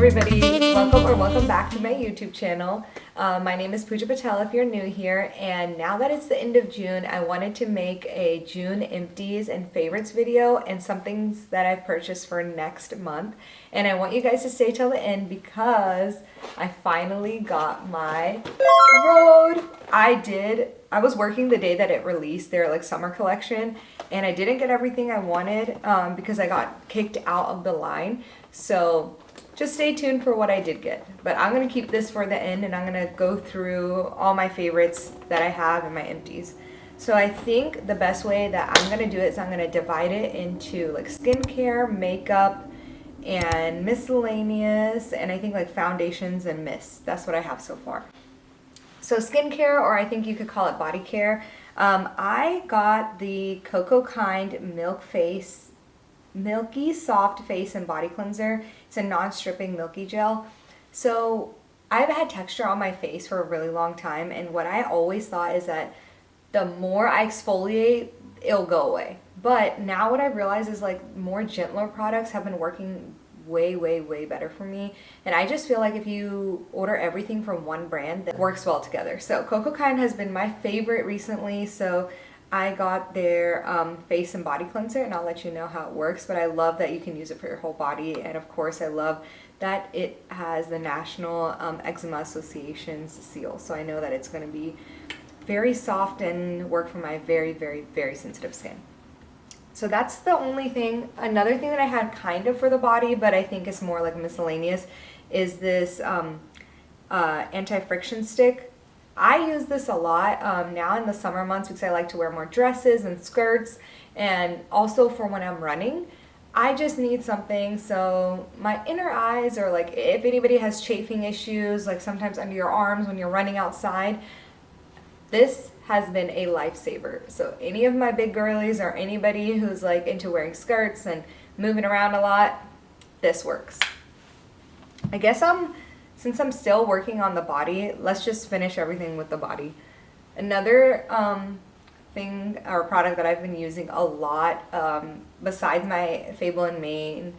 everybody, welcome back to my YouTube channel. My name is Pooja Patel if you're new here, and now that it's the end of June, I wanted to make a June empties and favorites video and some things that I've purchased for next month. And I want you guys to stay till the end because I finally got my Rhode. I was working the day that it released their like summer collection, and I didn't get everything I wanted because I got kicked out of the line. So just stay tuned for what I did get. But I'm going to keep this for the end, and I'm going to go through all my favorites that I have in my empties. So I think the best way that I'm going to do it is I'm going to divide it into like skincare, makeup, and miscellaneous, and I think like foundations and mists. That's what I have so far. So skincare, or I think you could call it body care. I got the Cocokind Milky Soft Face and Body Cleanser. It's a non-stripping milky gel. So I've had texture on my face for a really long time, and what I always thought is that the more I exfoliate, it'll go away. But now what I realize is like more gentler products have been working way better for me, and I just feel like if you order everything from one brand, that works well together. So Cocokind has been my favorite recently, so I got their face and body cleanser, and I'll let you know how it works. But I love that you can use it for your whole body, and of course I love that it has the National Eczema Association's seal, so I know that it's going to be very soft and work for my very sensitive skin. So that's the only thing. Another thing that I had kind of for the body, but I think is more like miscellaneous, is this anti-friction stick. I use this a lot now in the summer months because I like to wear more dresses and skirts, and also for when I'm running. I just need something so my inner eyes, or like if anybody has chafing issues, like sometimes under your arms when you're running outside, this has been a lifesaver. So any of my big girlies or anybody who's like into wearing skirts and moving around a lot, this works. I guess since I'm still working on the body, let's just finish everything with the body. Another thing or product that I've been using a lot, besides my Fable and Mane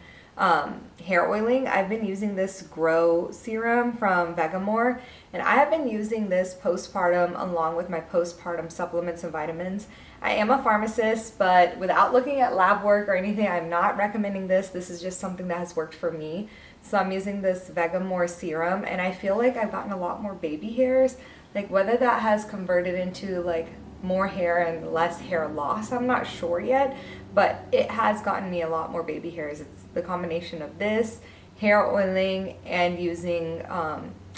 hair oiling, I've been using this Grow serum from Vegamore, and I have been using this postpartum along with my postpartum supplements and vitamins. I am a pharmacist, but without looking at lab work or anything, I'm not recommending this. This is just something that has worked for me. So I'm using this Vegamore serum, and I feel like I've gotten a lot more baby hairs. Like whether that has converted into like more hair and less hair loss, I'm not sure yet, but it has gotten me a lot more baby hairs. It's the combination of this, hair oiling, and using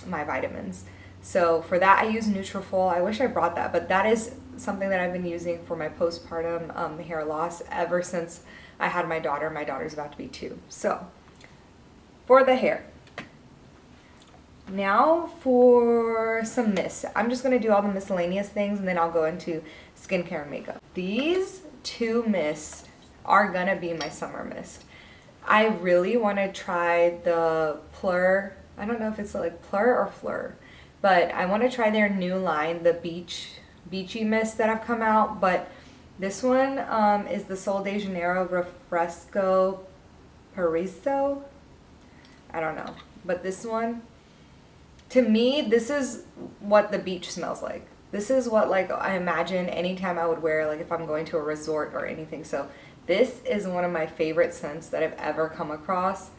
my vitamins. So for that I use Nutrafol. I wish I brought that, but that is something that I've been using for my postpartum hair loss ever since I had my daughter. My daughter's about to be 2. So for the hair. Now for some mists. I'm just going to do all the miscellaneous things, and then I'll go into skincare and makeup. These 2 mists are going to be my summer mist. I really want to try the Plur. I don't know if it's like Plur or Fleur, but I want to try their new line, the beachy mist that have come out. But this one is the Sol de Janeiro Refresco Paraiso. I don't know, but this one, to me, this is what the beach smells like. This is what like I imagine anytime I would wear, like if I'm going to a resort or anything. So this is one of my favorite scents that I've ever come across.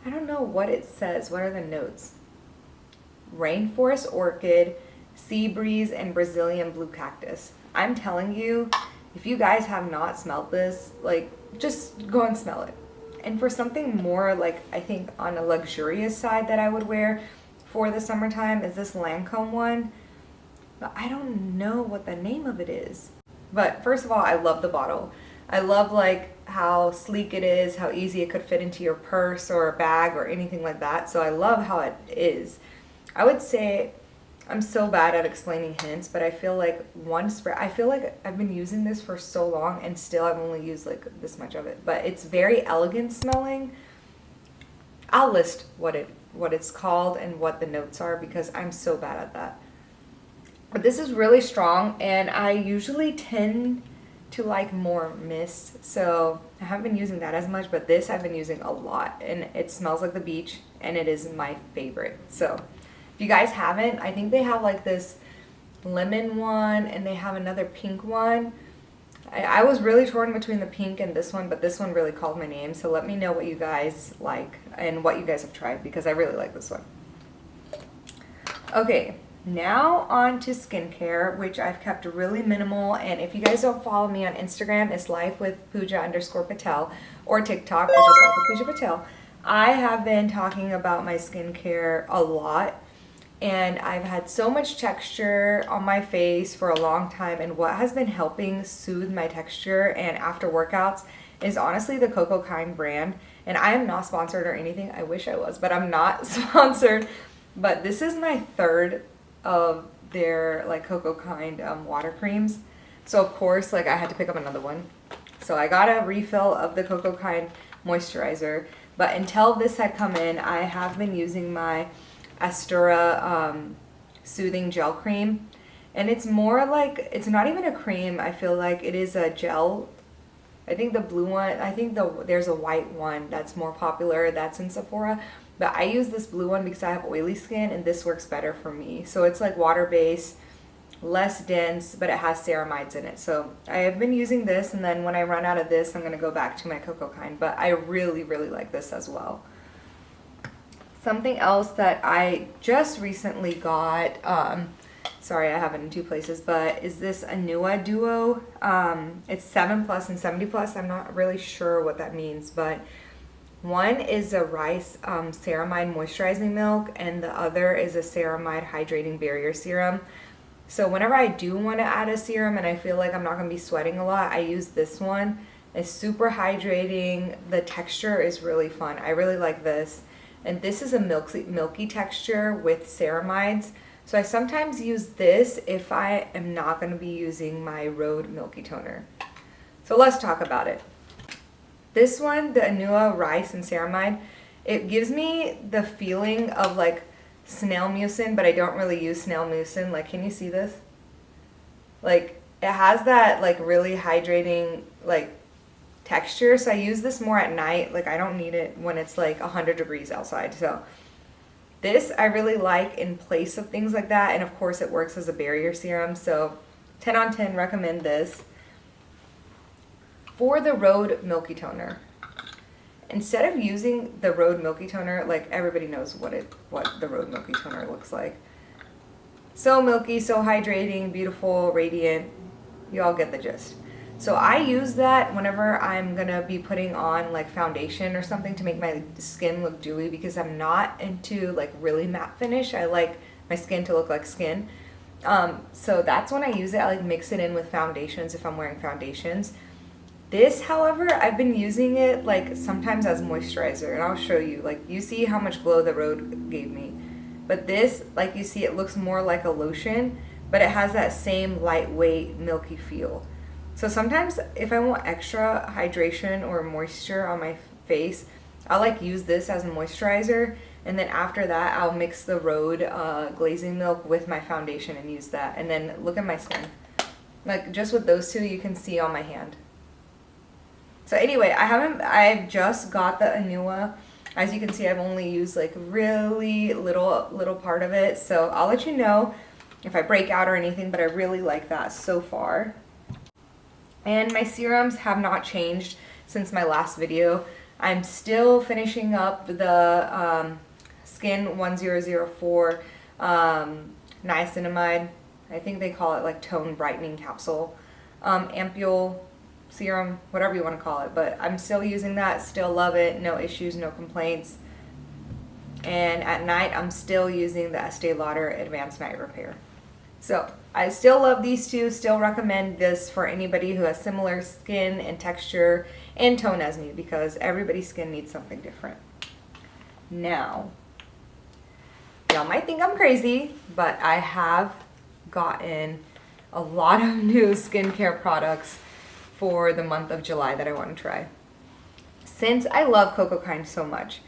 I don't know what it says. What are the notes? Rainforest orchid, sea breeze, and Brazilian blue cactus. I'm telling you, if you guys have not smelled this, like just go and smell it. And for something more like I think on a luxurious side that I would wear for the summertime is this Lancome one, but I don't know what the name of it is. But first of all, I love the bottle. I love like how sleek it is, how easy it could fit into your purse or a bag or anything like that. So I love how it is. I would say I'm so bad at explaining hints, but I feel like one spray, I feel like I've been using this for so long and still I've only used like this much of it, but it's very elegant smelling. I'll list what it's called and what the notes are because I'm so bad at that. But this is really strong, and I usually tend to like more mist, so I haven't been using that as much, but this I've been using a lot, and it smells like the beach, and it is my favorite. So if you guys haven't, I think they have like this lemon one and they have another pink one. I was really torn between the pink and this one, but this one really called my name. So let me know what you guys like and what you guys have tried, because I really like this one. Okay, now on to skincare, which I've kept really minimal. And if you guys don't follow me on Instagram, it's lifewithpooja_patel, or TikTok, which is lifewithpoojapatel. I have been talking about my skincare a lot, and I've had so much texture on my face for a long time, and what has been helping soothe my texture and after workouts is honestly the Cocokind brand. And I am not sponsored or anything. I wish I was, but I'm not sponsored. But this is my third of their like Cocokind water creams. So of course, like I had to pick up another one. So I got a refill of the Cocokind moisturizer. But until this had come in, I have been using my Astura soothing gel cream. And it's more like, it's not even a cream. I feel like it is a gel. I think the blue one, I think there's a white one that's more popular. That's in Sephora. But I use this blue one because I have oily skin, and this works better for me. So it's like water-based, less dense, but it has ceramides in it. So I have been using this, and then when I run out of this, I'm going to go back to my Cocokind. But I really, really like this as well. Something else that I just recently got, sorry, I have it in two places, but is this Anua Duo. It's 7+ and 70+. I'm not really sure what that means, but one is a rice ceramide moisturizing milk, and the other is a ceramide hydrating barrier serum. So whenever I do want to add a serum and I feel like I'm not going to be sweating a lot, I use this one. It's super hydrating. The texture is really fun. I really like this. And this is a milky texture with ceramides. So I sometimes use this if I am not going to be using my Rhode Milky Toner. So let's talk about it. This one, the Anua Rice and Ceramide, it gives me the feeling of like snail mucin, but I don't really use snail mucin. Like, can you see this? Like, it has that like really hydrating like texture. So I use this more at night. Like, I don't need it when it's like 100 degrees outside. So this I really like in place of things like that. And of course it works as a barrier serum. So 10 on 10, recommend this. For the Rhode Milky Toner, instead of using the Rhode Milky Toner, like everybody knows what the Rhode Milky Toner looks like. So milky, so hydrating, beautiful, radiant. You all get the gist. So I use that whenever I'm gonna be putting on like foundation or something to make my skin look dewy, because I'm not into like really matte finish. I like my skin to look like skin. So that's when I use it. I like mix it in with foundations if I'm wearing foundations. This, however, I've been using it like sometimes as moisturizer, and I'll show you. Like, you see how much glow the Rhode gave me. But this, like you see, it looks more like a lotion, but it has that same lightweight, milky feel. So sometimes if I want extra hydration or moisture on my face, I'll like use this as a moisturizer, and then after that, I'll mix the Rhode glazing milk with my foundation and use that. And then look at my skin. Like, just with those two, you can see on my hand. So anyway, I've just got the Anua. As you can see, I've only used like really little part of it. So I'll let you know if I break out or anything, but I really like that so far. And my serums have not changed since my last video. I'm still finishing up the Skin 1004 niacinamide. I think they call it like tone brightening capsule. Ampule serum, whatever you want to call it, but I'm still using that, still love it, no issues, no complaints. And at night I'm still using the Estee Lauder Advanced Night Repair. So I still love these two, still recommend this for anybody who has similar skin and texture and tone as me, because everybody's skin needs something different. Now, y'all might think I'm crazy, but I have gotten a lot of new skincare products for the month of July that I want to try. Since I love Cocokind so much,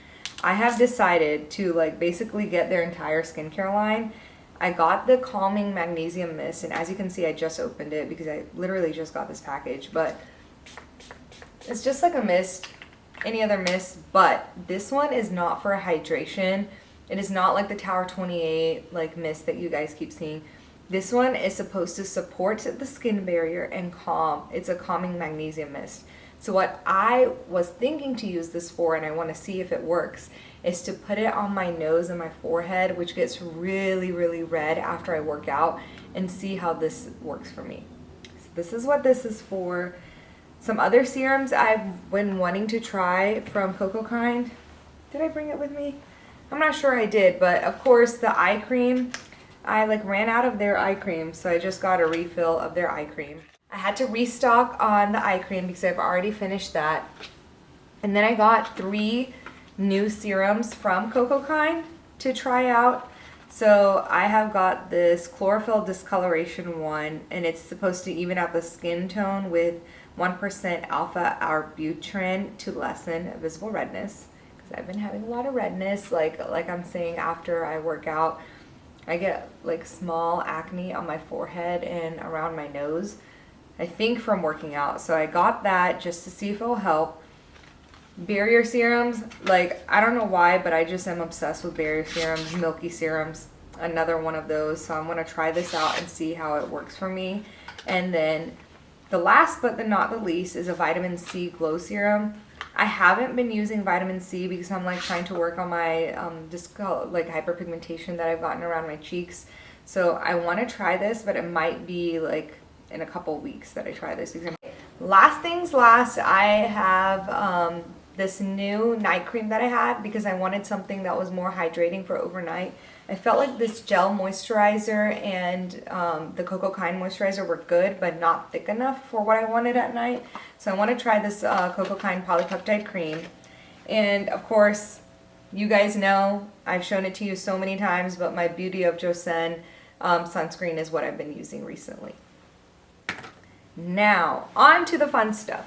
I have decided to like basically get their entire skincare line. I got the Calming Magnesium Mist, and as you can see, I just opened it because I literally just got this package, but it's just like a mist, any other mist, but this one is not for hydration. It is not like the Tower 28 like mist that you guys keep seeing. This one is supposed to support the skin barrier and calm. It's a calming magnesium mist. So what I was thinking to use this for, and I want to see if it works, is to put it on my nose and my forehead, which gets really, really red after I work out, and see how this works for me. So this is what this is for. Some other serums I've been wanting to try from Cocokind. Did I bring it with me? I'm not sure I did, but of course the eye cream, I like ran out of their eye cream, so I just got a refill of their eye cream. I had to restock on the eye cream because I've already finished that. And then I got 3 new serums from Cocokind to try out. So I have got this chlorophyll discoloration one, and it's supposed to even out the skin tone with 1% alpha arbutin to lessen visible redness. Because I've been having a lot of redness, like I'm saying, after I work out. I get like small acne on my forehead and around my nose, I think from working out. So I got that just to see if it'll help. Barrier serums, like I don't know why, but I just am obsessed with barrier serums, milky serums, another one of those. So I'm going to try this out and see how it works for me. And then the last but not the least is a vitamin C glow serum. I haven't been using vitamin C because I'm like trying to work on my like hyperpigmentation that I've gotten around my cheeks. So I want to try this, but it might be like in a couple weeks that I try this. Last things last, I have this new night cream that I had because I wanted something that was more hydrating for overnight. I felt like this gel moisturizer and the Cocokind moisturizer were good, but not thick enough for what I wanted at night. So I want to try this Cocokind polypeptide cream. And of course, you guys know, I've shown it to you so many times, but my Beauty of Joseon sunscreen is what I've been using recently. Now, on to the fun stuff.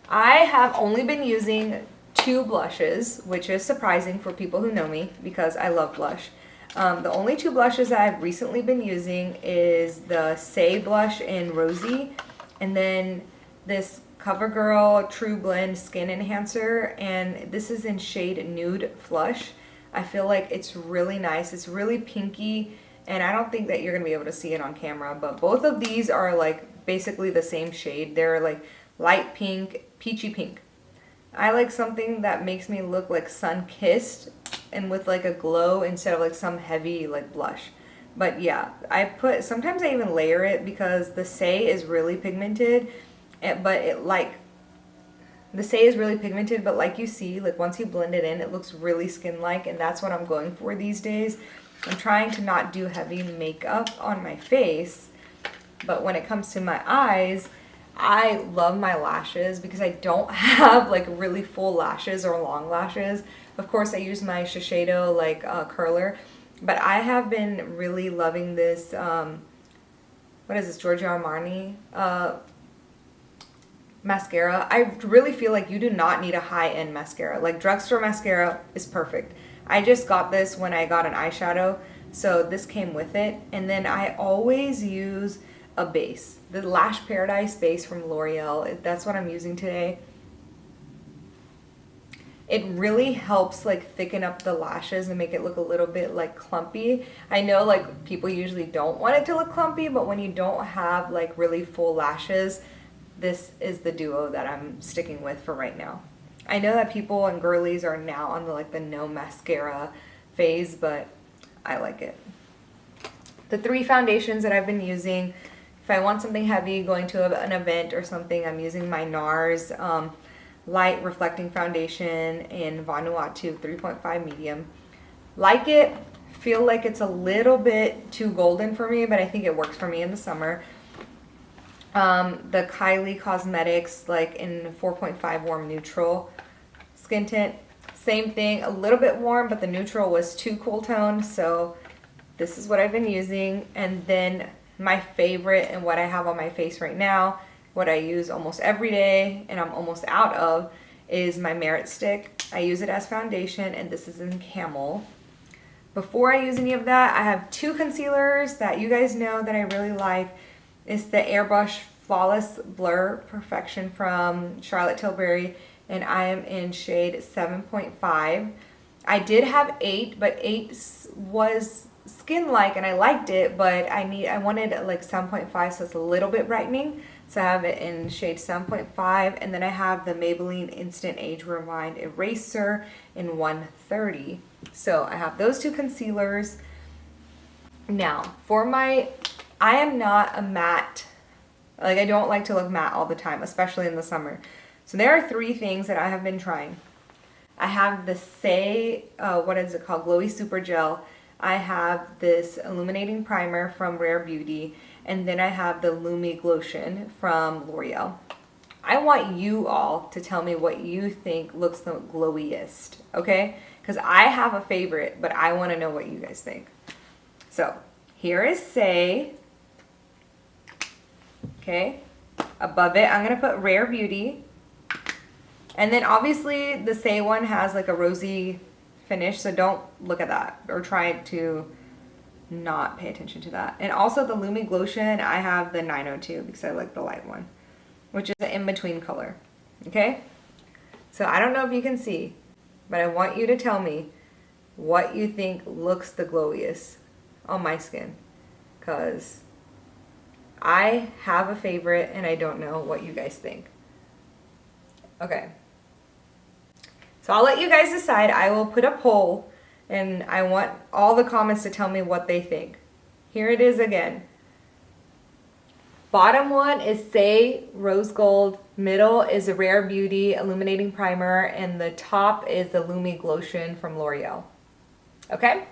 I have only been using 2 blushes, which is surprising for people who know me because I love blush. The only 2 blushes that I've recently been using is the Say blush in Rosy, and then this CoverGirl True Blend Skin Enhancer, and this is in shade Nude Flush. I feel like it's really nice. It's really pinky, and I don't think that you're going to be able to see it on camera, but both of these are like basically the same shade. They're like light pink, peachy pink. I like something that makes me look like sun-kissed and with like a glow instead of like some heavy like blush. But yeah, sometimes I even layer it because the Say is really pigmented, the Say is really pigmented, but like you see, like once you blend it in, it looks really skin-like, and that's what I'm going for these days. I'm trying to not do heavy makeup on my face, but when it comes to my eyes, I love my lashes because I don't have like really full lashes or long lashes. Of course, I use my Shiseido like curler, but I have been really loving this, what is this, Giorgio Armani mascara. I really feel like you do not need a high-end mascara. Like drugstore mascara is perfect. I just got this when I got an eyeshadow, so this came with it. And then I always use a base, the Lash Paradise base from L'Oreal. That's what I'm using today. It really helps like thicken up the lashes and make it look a little bit like clumpy. I know like people usually don't want it to look clumpy, but when you don't have like really full lashes, this is the duo that I'm sticking with for right now. I know that people and girlies are now on the no mascara phase, but I like it. The 3 foundations that I've been using, if I want something heavy going to an event or something, I'm using my NARS Light Reflecting Foundation in Vanuatu 3.5 medium. Like it, feel like it's a little bit too golden for me, but I think it works for me in the summer. The Kylie Cosmetics like in 4.5 warm neutral skin tint. Same thing, a little bit warm, but the neutral was too cool toned, so this is what I've been using. And then my favorite and what I have on my face right now, what I use almost every day and I'm almost out of, is my Merit Stick. I use it as foundation, and this is in Camel. Before I use any of that, I have 2 concealers that you guys know that I really like. It's the Airbrush Flawless Blur Perfection from Charlotte Tilbury, and I am in shade 7.5. I did have 8, but 8 was skin-like and I liked it, but I wanted like 7.5, so it's a little bit brightening. So I have it in shade 7.5, and then I have the Maybelline Instant Age Rewind Eraser in 130. So I have those two concealers. Now, I am not a matte, like I don't like to look matte all the time, especially in the summer. So there are 3 things that I have been trying. I have the what is it called? Glowy Super Gel. I have this illuminating primer from Rare Beauty, and then I have the Lumi Glotion from L'Oreal. I want you all to tell me what you think looks the glowiest, okay? Because I have a favorite, but I want to know what you guys think. So here is Say. Okay, above it I'm going to put Rare Beauty. And then obviously the Say one has like a rosy finish, so don't look at that or try to not pay attention to that. And also the Lumi Glotion, I have the 902 because I like the light one, which is an in-between color. Okay, so I don't know if you can see, but I want you to tell me what you think looks the glowiest on my skin, because I have a favorite and I don't know what you guys think. Okay, so I'll let you guys decide. I will put a poll and I want all the comments to tell me what they think. Here it is again. Bottom one is Say Rose Gold, middle is a Rare Beauty Illuminating Primer, and the top is the Lumi Glotion from L'Oreal. Okay?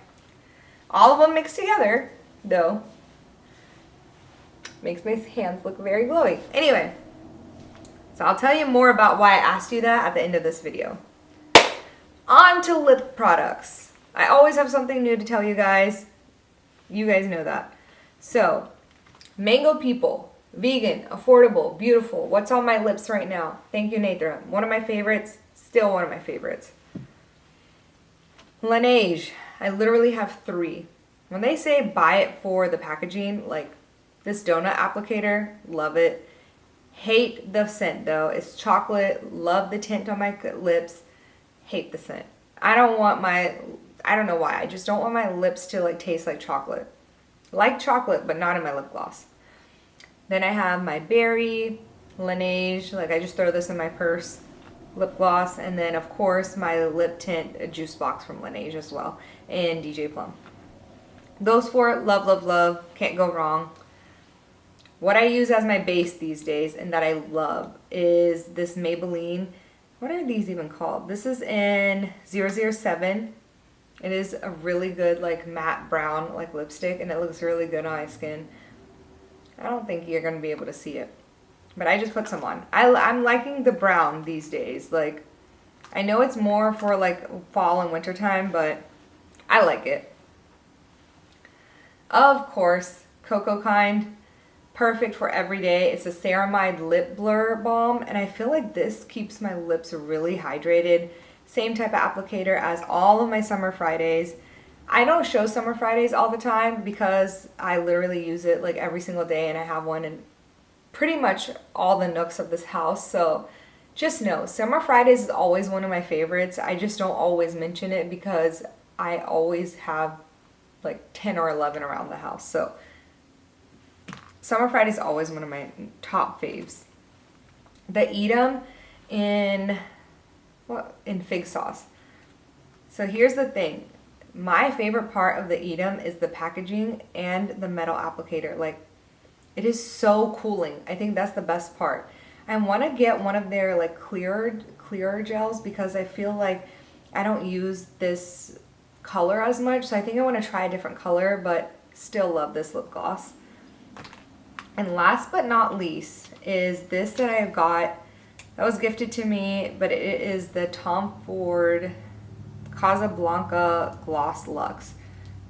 All of them mixed together, though. Makes my hands look very glowy. Anyway, so I'll tell you more about why I asked you that at the end of this video. On to lip products. I always have something new to tell you guys. You guys know that. So, Mango People, vegan, affordable, beautiful. What's on my lips right now? Thank you, Nathan. One of my favorites, still one of my favorites. Laneige. I literally have 3. When they say buy it for the packaging, like this donut applicator, love it. Hate the scent though. It's chocolate. Love the tint on my lips. Hate the scent. I don't know why. I just don't want my lips to like taste like chocolate. Like chocolate, but not in my lip gloss. Then I have my Berry, Laneige. Like I just throw this in my purse. Lip gloss. And then of course my lip tint juice box from Laneige as well. And DJ Plum. Those 4, love, love, love. Can't go wrong. What I use as my base these days and that I love is this Maybelline. What are these even called? This is in 007. It is a really good like matte brown like lipstick, and it looks really good on my skin. I don't think you're going to be able to see it, but I just put some on. I'm liking the brown these days. Like, I know it's more for like fall and winter time, but I like it. Of course, Cocokind. Perfect for every day. It's a ceramide lip blur balm, and I feel like this keeps my lips really hydrated. Same type of applicator as all of my Summer Fridays. I don't show Summer Fridays all the time because I literally use it like every single day, and I have one in pretty much all the nooks of this house. So just know, Summer Fridays is always one of my favorites. I just don't always mention it because I always have like 10 or 11 around the house. So Summer Friday is always one of my top faves. The Edam in fig sauce. So here's the thing. My favorite part of the Edam is the packaging and the metal applicator. Like, it is so cooling. I think that's the best part. I want to get one of their like clearer gels because I feel like I don't use this color as much. So I think I want to try a different color, but still love this lip gloss. And last but not least is this that I got, that was gifted to me, but it is the Tom Ford Casablanca Gloss Luxe.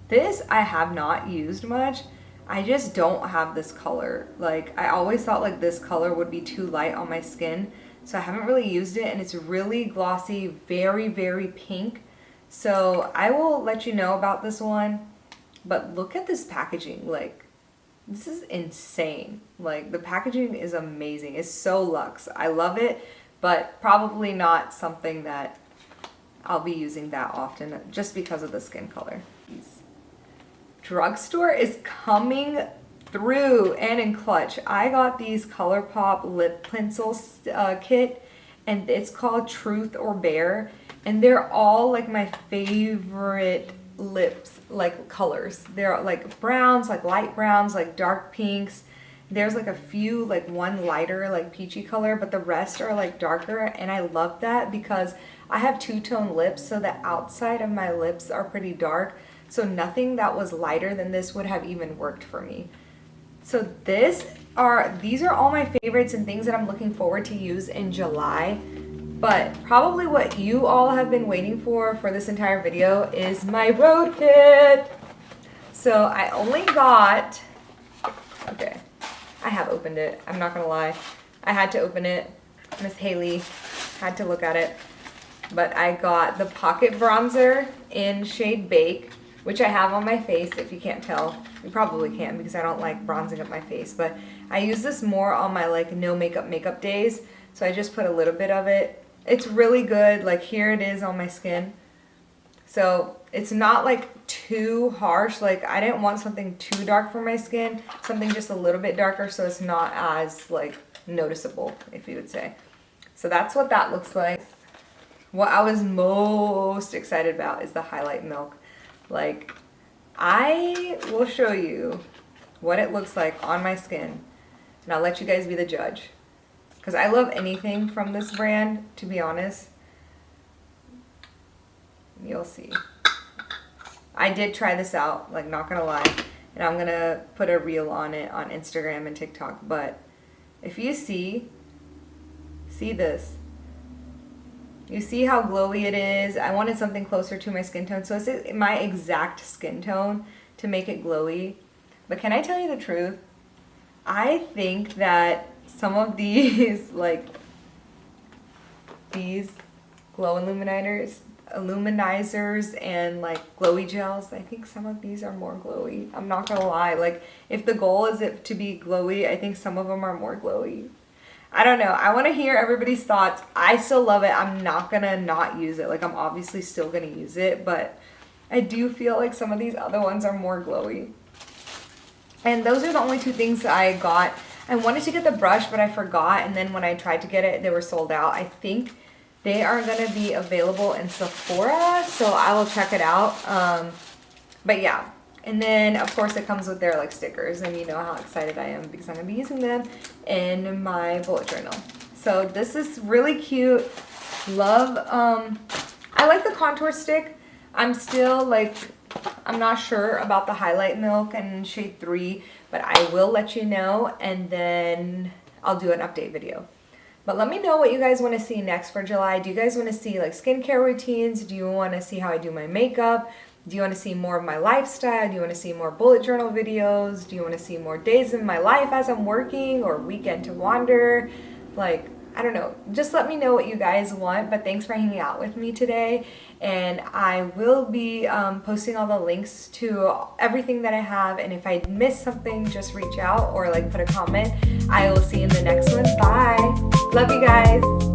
This I have not used much. I just don't have this color. Like, I always thought like this color would be too light on my skin, so I haven't really used it, and it's really glossy, very, very pink. So I will let you know about this one, but look at this packaging. Like, this is insane. Like, the packaging is amazing. It's so luxe. I love it. but probably not something that I'll be using that often just because of the skin color. Drugstore is coming through and in clutch. I got these ColourPop lip pencil kit, and it's called Truth or Bear, and they're all like my favorite lips like colors. They're like browns, like light browns, like dark pinks. There's like a few, like one lighter like peachy color, but the rest are like darker, and I love that because I have two-tone lips, so the outside of my lips are pretty dark, so nothing that was lighter than this would have even worked for me. So these are all my favorites and things that I'm looking forward to use in July. But probably what you all have been waiting for this entire video is my Rhode kit. So I only got, okay, I have opened it. I'm not gonna lie. I had to open it. Miss Haley had to look at it. But I got the Pocket Bronzer in shade Bake, which I have on my face. If you can't tell, you probably can't because I don't like bronzing up my face, but I use this more on my like no makeup days, so I just put a little bit of it. It's really good. Like here it is on my skin, so it's not like too harsh. Like I didn't want something too dark for my skin, something just a little bit darker so it's not as like noticeable, if you would say. So that's what that looks like. What I was most excited about is the highlight milk. Like, I will show you what it looks like on my skin, and I'll let you guys be the judge. Because I love anything from this brand, to be honest. You'll see. I did try this out, like, not gonna lie. And I'm gonna put a reel on it on Instagram and TikTok. But if you see this. You see how glowy it is? I wanted something closer to my skin tone, so it's my exact skin tone to make it glowy. But can I tell you the truth? I think that some of these, like, these glow illuminizers and like glowy gels, I think some of these are more glowy. I'm not gonna lie. Like, if the goal is it to be glowy, I think some of them are more glowy. I don't know. I want to hear everybody's thoughts. I still love it. I'm not going to not use it. Like, I'm obviously still going to use it, but I do feel like some of these other ones are more glowy. And those are the only two things that I got. I wanted to get the brush, but I forgot, and then when I tried to get it, they were sold out. I think they are going to be available in Sephora, so I will check it out. But yeah. And then, of course, it comes with their, like, stickers, and you know how excited I am because I'm going to be using them in my bullet journal. So this is really cute. Love, I like the contour stick. I'm still, like, I'm not sure about the highlight milk and shade 3, but I will let you know, and then I'll do an update video. But let me know what you guys want to see next for July. Do you guys want to see, like, skincare routines? Do you want to see how I do my makeup? Do you want to see more of my lifestyle? Do you want to see more bullet journal videos? Do you want to see more days in my life as I'm working, or weekend to wander? Like, I don't know. Just let me know what you guys want. But thanks for hanging out with me today. And I will be posting all the links to everything that I have. And if I miss something, just reach out or like put a comment. I will see you in the next one. Bye. Love you guys.